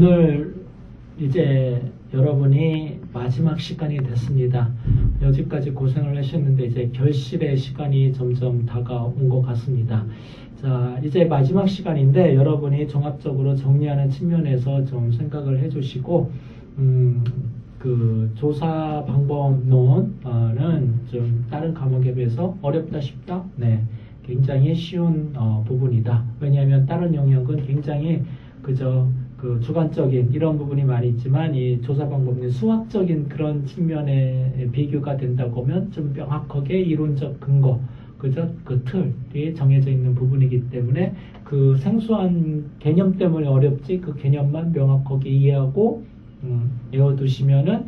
오늘 이제 여러분이 마지막 시간이 됐습니다. 여기까지 고생을 하셨는데 이제 결실의 시간이 점점 다가온 것 같습니다. 자, 이제 마지막 시간인데 여러분이 종합적으로 정리하는 측면에서 좀 생각을 해주시고 그 조사 방법론은 좀 다른 과목에 비해서 어렵다 싶다? 네, 굉장히 쉬운 부분이다. 왜냐하면 다른 영역은 굉장히 그저 그 주관적인 이런 부분이 많이 있지만 이 조사 방법은 수학적인 그런 측면에 비교가 된다고 하면 좀 명확하게 이론적 근거, 그저 그 틀이 정해져 있는 부분이기 때문에 그 생소한 개념 때문에 어렵지 그 개념만 명확하게 이해하고 외워두시면은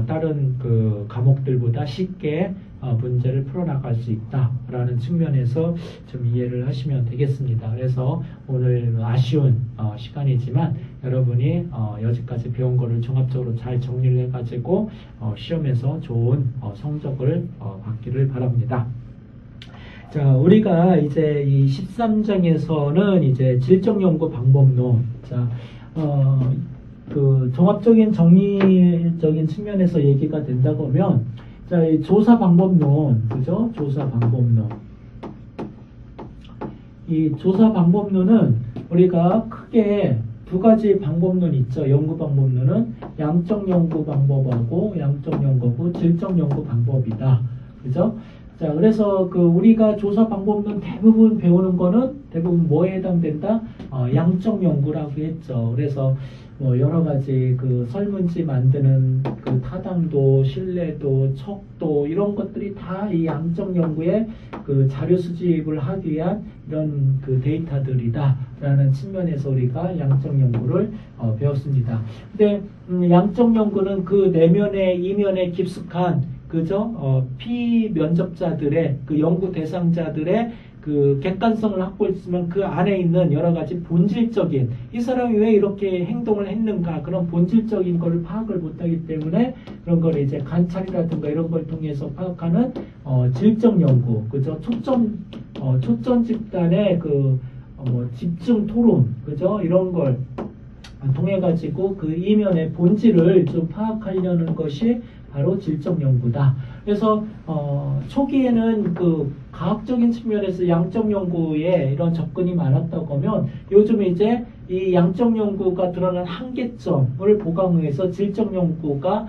다른 그 과목들보다 쉽게 문제를 풀어나갈 수 있다라는 측면에서 좀 이해를 하시면 되겠습니다. 그래서 오늘 아쉬운 시간이지만 여러분이 여기까지 배운 거를 종합적으로 잘 정리를 해가지고 시험에서 좋은 성적을 받기를 바랍니다. 자, 우리가 이제 이 13장에서는 이제 질적 연구 방법론, 자, 그 종합적인 정리적인 측면에서 얘기가 된다고 하면, 자, 이 조사 방법론, 그죠? 조사 방법론. 이 조사 방법론은 우리가 크게 두 가지 방법론이 있죠. 연구 방법론은 양적 연구 방법하고 양적 연구하고 질적 연구 방법이다. 그죠? 자, 그래서 그 우리가 조사 방법론 대부분 배우는 거는 대부분 뭐에 해당된다? 양적 연구라고 했죠. 그래서 뭐 여러 가지 그 설문지 만드는 그 타당도, 신뢰도, 척도 이런 것들이 다 이 양적 연구의 그 자료 수집을 하기 위한 이런 그 데이터들이다라는 측면에서 우리가 양적 연구를 배웠습니다. 근데 양적 연구는 그 내면에 이면에 깊숙한 그죠? 피면접자들의 그 연구 대상자들의 그 객관성을 확보했으면 그 안에 있는 여러 가지 본질적인 이 사람이 왜 이렇게 행동을 했는가 그런 본질적인 거를 파악을 못하기 때문에 그런 걸 이제 관찰이라든가 이런 걸 통해서 파악하는 질적 연구, 그죠? 초점 집단의 그 뭐 집중 토론, 그죠? 이런 걸 통해 가지고 그 이면의 본질을 좀 파악하려는 것이 바로 질적 연구다. 그래서 초기에는 그 과학적인 측면에서 양적 연구에 이런 접근이 많았다고 하면 요즘 이제 이 양적 연구가 드러난 한계점을 보강해서 질적 연구가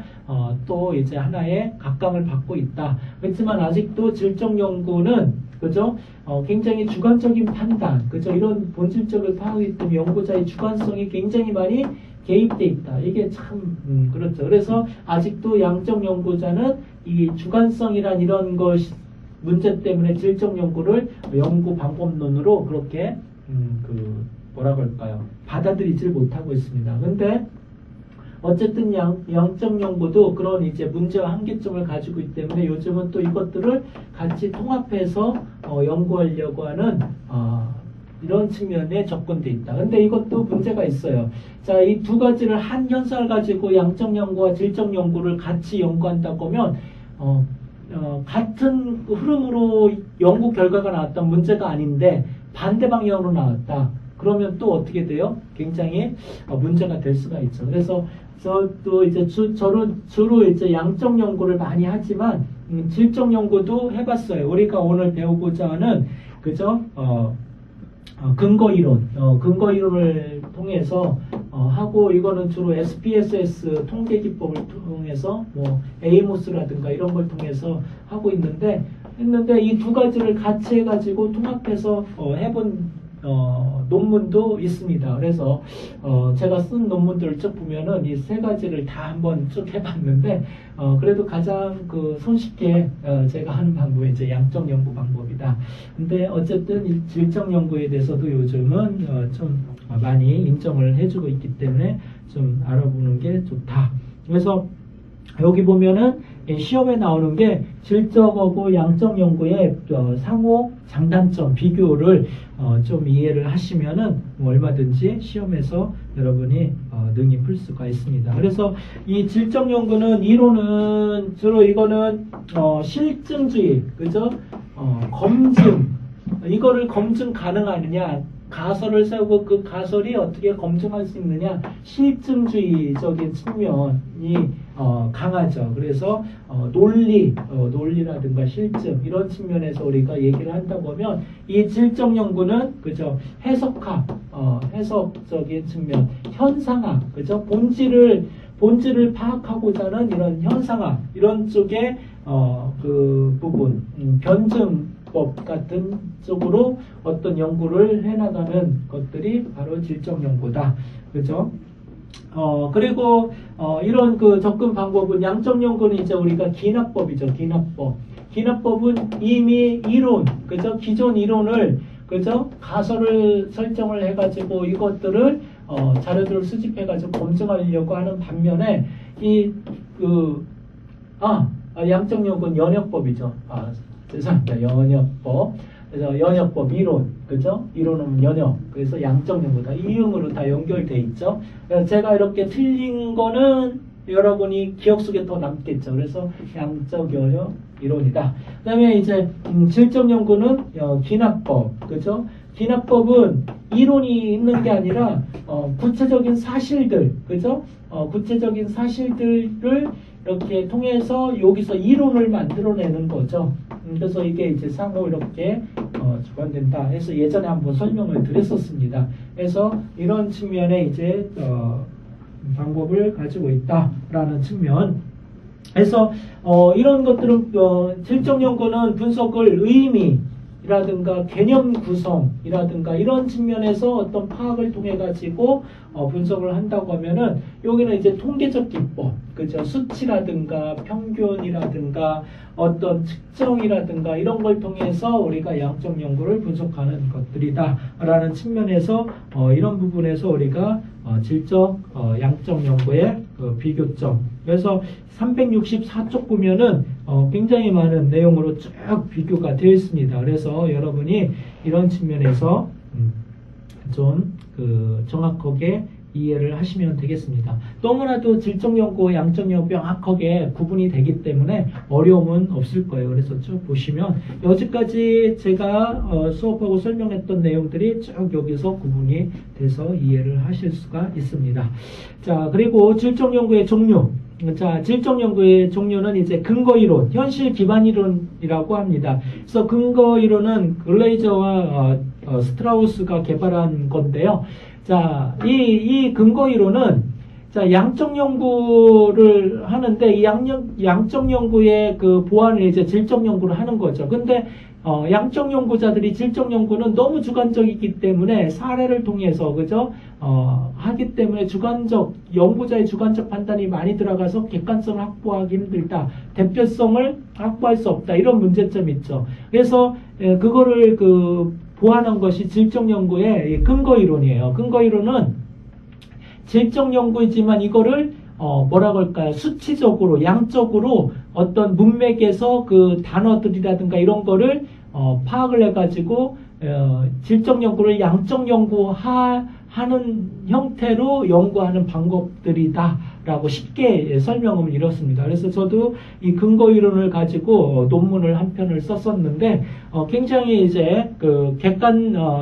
또 이제 하나의 각광을 받고 있다. 그렇지만 아직도 질적 연구는 그죠? 굉장히 주관적인 판단, 그죠? 이런 본질적을 파악하기 때문에 연구자의 주관성이 굉장히 많이 개입돼 있다. 이게 참 그렇죠. 그래서 아직도 양적 연구자는 이 주관성이란 이런 것 문제 때문에 질적 연구를 연구 방법론으로 그렇게 그 뭐라고 할까요? 받아들이질 못하고 있습니다. 근데 어쨌든 양적 연구도 그런 이제 문제와 한계점을 가지고 있기 때문에 요즘은 또 이것들을 같이 통합해서 연구하려고 하는 이런 측면에 접근돼 있다. 근데 이것도 문제가 있어요. 자, 이 두 가지를 한 현상을 가지고 양적 연구와 질적 연구를 같이 연구한다고 하면 같은 흐름으로 연구 결과가 나왔던 문제가 아닌데 반대 방향으로 나왔다. 그러면 또 어떻게 돼요? 굉장히 문제가 될 수가 있죠. 그래서 저도 이제 주로 이제 양적 연구를 많이 하지만 질적 연구도 해봤어요. 우리가 오늘 배우고자 하는 그죠? 근거 이론을 통해서 하고 이거는 주로 SPSS 통계 기법을 통해서 뭐 에이모스라든가 이런 걸 통해서 하고 있는데 이 두 가지를 같이 해가지고 통합해서 해본 논문도 있습니다. 그래서 제가 쓴 논문들을 쭉 보면은 이 세 가지를 다 한번 쭉 해봤는데 그래도 가장 그 손쉽게 제가 하는 방법이 이제 양적 연구 방법이다. 근데 어쨌든 질적 연구에 대해서도 요즘은 좀 많이 인정을 해주고 있기 때문에 좀 알아보는 게 좋다. 그래서 여기 보면은 시험에 나오는 게 질적하고 양적 연구의 상호 장단점 비교를 좀 이해를 하시면은 뭐 얼마든지 시험에서 여러분이 능히 풀 수가 있습니다. 그래서 이 질적 연구는 이론은 주로 이거는 실증주의, 그죠? 검증 이거를 검증 가능하느냐 가설을 세우고 그 가설이 어떻게 검증할 수 있느냐, 실증주의적인 측면이 강하죠. 그래서 논리라든가 실증 이런 측면에서 우리가 얘기를 한다 보면 이 질적 연구는 그죠, 해석적인 측면, 현상학, 그죠, 본질을 파악하고자 하는 이런 현상학 이런 쪽에 그 부분, 변증법 같은 쪽으로 어떤 연구를 해나가는 것들이 바로 질적 연구다. 그죠? 그리고 이런 그 접근 방법은, 양적 연구는 이제 우리가 기납법이죠. 기납법은 이미 이론, 그죠? 기존 이론을, 그죠? 가설을 설정을 해가지고 이것들을 자료들을 수집해가지고 검증하려고 하는 반면에 양적 연구는 연역법이죠. 죄송합니다. 연역법. 그래서 연역법 이론, 그죠? 이론은 연역. 그래서 양적 연구다. 이응으로 다 연결돼 있죠. 그래서 제가 이렇게 틀린 거는 여러분이 기억 속에 더 남겠죠. 그래서 양적 연역 이론이다. 그다음에 이제 질적 연구는 기납법, 그죠? 기납법은 이론이 있는 게 아니라 구체적인 사실들, 그죠? 구체적인 사실들을 이렇게 통해서 여기서 이론을 만들어내는 거죠. 그래서 이게 이제 상호 이렇게 주관된다 해서 예전에 한번 설명을 드렸었습니다. 그래서 이런 측면에 이제 방법을 가지고 있다라는 측면. 그래서 이런 것들은 질적 연구는 분석을 의미라든가 개념 구성이라든가 이런 측면에서 어떤 파악을 통해 가지고 분석을 한다고 하면은, 여기는 이제 통계적 기법, 그죠? 수치라든가 평균이라든가 어떤 측정이라든가 이런 걸 통해서 우리가 양적 연구를 분석하는 것들이다라는 측면에서 이런 부분에서 우리가 질적 양적 연구의 비교점. 그래서 364쪽 보면은 굉장히 많은 내용으로 쭉 비교가 되어 있습니다. 그래서 여러분이 이런 측면에서 좀 정확하게 이해를 하시면 되겠습니다. 너무나도 질적 연구와 양적 연구 명확하게 구분이 되기 때문에 어려움은 없을 거예요. 그래서 쭉 보시면 여기까지 제가 수업하고 설명했던 내용들이 쭉 여기서 구분이 돼서 이해를 하실 수가 있습니다. 자, 그리고 질적 연구의 종류. 자, 질적 연구의 종류는 이제 근거 이론, 현실 기반 이론이라고 합니다. 그래서 근거 이론은 글레이저와 스트라우스가 개발한 건데요. 자, 이 근거 이론은, 자, 양적 연구를 하는데 이 양적 연구의 그 보완을 이제 질적 연구를 하는 거죠. 근데 양적 연구자들이 질적 연구는 너무 주관적이기 때문에 사례를 통해서, 그죠? 하기 때문에 연구자의 주관적 판단이 많이 들어가서 객관성을 확보하기 힘들다. 대표성을 확보할 수 없다. 이런 문제점이 있죠. 그래서 그거를 보완한 것이 질적 연구의 근거 이론이에요. 근거 이론은 질적 연구이지만 이거를 뭐라고 할까요? 수치적으로, 양적으로 어떤 문맥에서 그 단어들이라든가 이런 거를 파악을 해가지고 질적 연구를 양적 연구하는 형태로 연구하는 방법들이다라고 쉽게 설명을 이렇습니다. 그래서 저도 이 근거 이론을 가지고 논문을 한 편을 썼었는데 굉장히 이제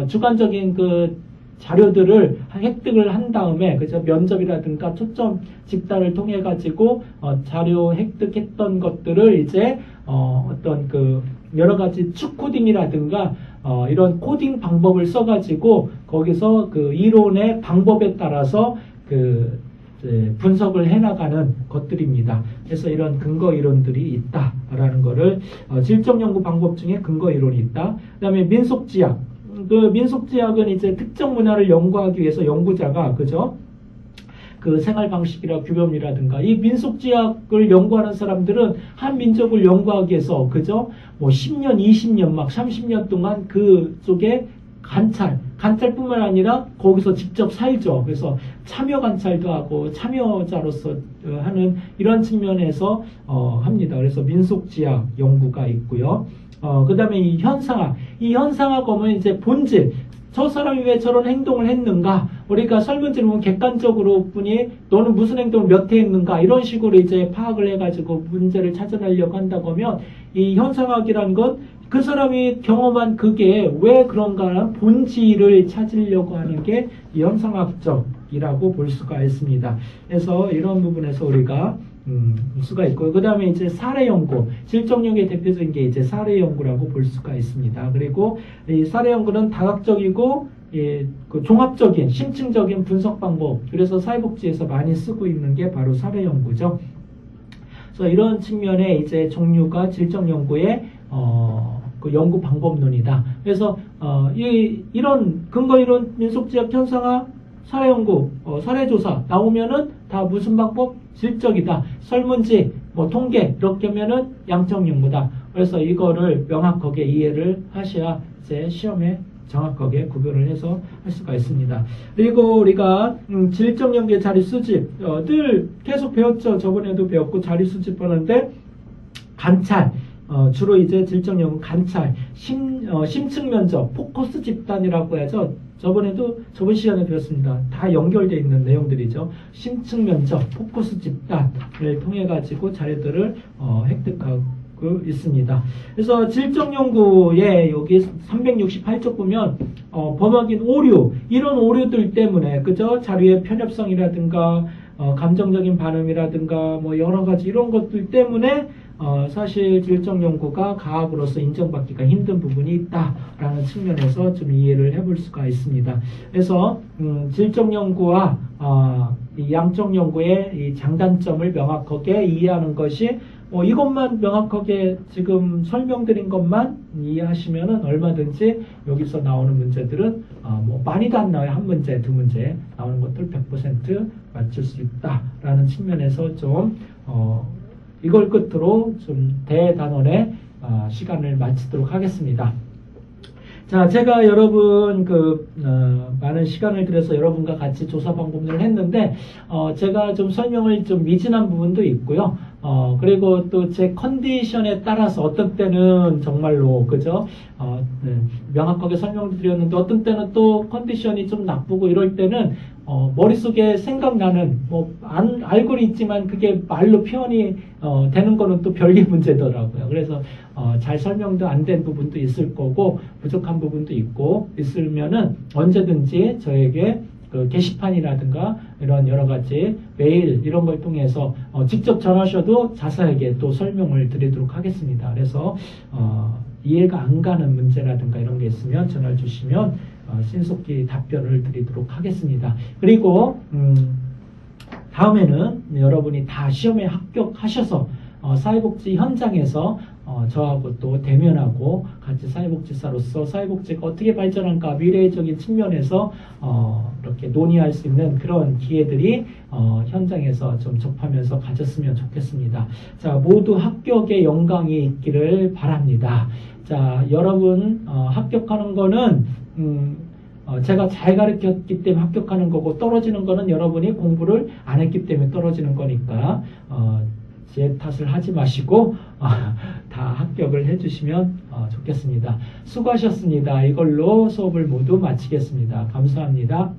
주관적인 자료들을 획득을 한 다음에, 그죠? 면접이라든가 초점 집단을 통해 가지고 자료 획득했던 것들을 이제 어떤 여러 가지 축 코딩이라든가 이런 코딩 방법을 써가지고 거기서 이론의 방법에 따라서 분석을 해나가는 것들입니다. 그래서 이런 근거 이론들이 있다라는 거를 질적 연구 방법 중에 근거 이론이 있다. 그다음에 민속지학. 민속지학은 이제 특정 문화를 연구하기 위해서 연구자가, 그죠? 생활 방식이라 규범이라든가 이 민속지학을 연구하는 사람들은 한 민족을 연구하기 위해서, 그죠? 10년, 20년, 막 30년 동안 그쪽에 관찰뿐만 아니라 거기서 직접 살죠. 그래서 참여 관찰도 하고 참여자로서 하는 이런 측면에서 합니다. 그래서 민속지학 연구가 있고요. 그 다음에 이 현상학 보면 이제 본질, 저 사람이 왜 저런 행동을 했는가, 우리가 설문지를 보면 객관적으로 뿐이 너는 무슨 행동을 몇 회 했는가 이런 식으로 이제 파악을 해가지고 문제를 찾아내려고 한다고 하면 이 현상학이라는 건 그 사람이 경험한 그게 왜 그런가 하는 본질을 찾으려고 하는 게 이 현상학적이라고 볼 수가 있습니다. 그래서 이런 부분에서 우리가 수가 있고, 그 다음에 이제 사례 연구, 질적연구의 대표적인 게 이제 사례 연구라고 볼 수가 있습니다. 그리고 이 사례 연구는 다각적이고 예, 그 종합적인 심층적인 분석 방법, 그래서 사회복지에서 많이 쓰고 있는 게 바로 사례 연구죠. 그래서 이런 측면에 이제 종류가 질적 연구의 그 연구 방법론이다. 그래서 이런 근거 이론, 민속지역 현상학, 사례 연구, 사례 조사 나오면은 다 무슨 방법? 질적이다. 설문지, 뭐 통계 이렇게 하면은 양적 연구다. 그래서 이거를 명확하게 이해를 하셔야 이제 시험에 정확하게 구별을 해서 할 수가 있습니다. 그리고 우리가 질적 연구의 자리 수집 늘 계속 배웠죠. 저번에도 배웠고 자리 수집하는데 관찰. 주로 이제 질적 연구 관찰, 심층 면접, 포커스 집단이라고 해야죠. 저번 시간에 배웠습니다. 다 연결되어 있는 내용들이죠. 심층 면접, 포커스 집단을 통해 가지고 자료들을 획득하고 있습니다. 그래서 질적 연구에 여기 368쪽 보면 범학인 오류, 이런 오류들 때문에 그죠? 자료의 편협성이라든가 감정적인 반응이라든가 뭐 여러 가지 이런 것들 때문에 사실 질적 연구가 과학으로서 인정받기가 힘든 부분이 있다라는 측면에서 좀 이해를 해볼 수가 있습니다. 그래서 질적 연구와 이 양적 연구의 이 장단점을 명확하게 이해하는 것이 이것만 명확하게 지금 설명드린 것만 이해하시면은 얼마든지 여기서 나오는 문제들은 뭐 많이도 안 나와요. 한 문제, 두 문제 나오는 것들 100% 맞출 수 있다라는 측면에서 좀 이걸 끝으로 좀 대단원의 시간을 마치도록 하겠습니다. 자, 제가 여러분 많은 시간을 들여서 여러분과 같이 조사 방법론을 했는데 제가 좀 설명을 좀 미진한 부분도 있고요. 그리고 또 제 컨디션에 따라서 어떤 때는 정말로 그죠? 명확하게 설명을 드렸는데 어떤 때는 또 컨디션이 좀 나쁘고 이럴 때는 머릿속에 생각나는 알고는 있지만 그게 말로 표현이 되는 거는 또 별개 문제더라고요. 그래서 잘 설명도 안 된 부분도 있을 거고 부족한 부분도 있고 있으면은 언제든지 저에게 그 게시판이라든가 이런 여러 가지 메일 이런 걸 통해서 직접 전하셔도 자세하게 또 설명을 드리도록 하겠습니다. 그래서 이해가 안 가는 문제라든가 이런 게 있으면 전화를 주시면 신속히 답변을 드리도록 하겠습니다. 그리고 다음에는 여러분이 다 시험에 합격하셔서 사회복지 현장에서 저하고 또 대면하고 같이 사회복지사로서 사회복지가 어떻게 발전할까 미래적인 측면에서 이렇게 논의할 수 있는 그런 기회들이 현장에서 좀 접하면서 가졌으면 좋겠습니다. 자, 모두 합격의 영광이 있기를 바랍니다. 자, 여러분 합격하는 거는 제가 잘 가르쳤기 때문에 합격하는 거고 떨어지는 거는 여러분이 공부를 안 했기 때문에 떨어지는 거니까 제 탓을 하지 마시고 다 합격을 해주시면 좋겠습니다. 수고하셨습니다. 이걸로 수업을 모두 마치겠습니다. 감사합니다.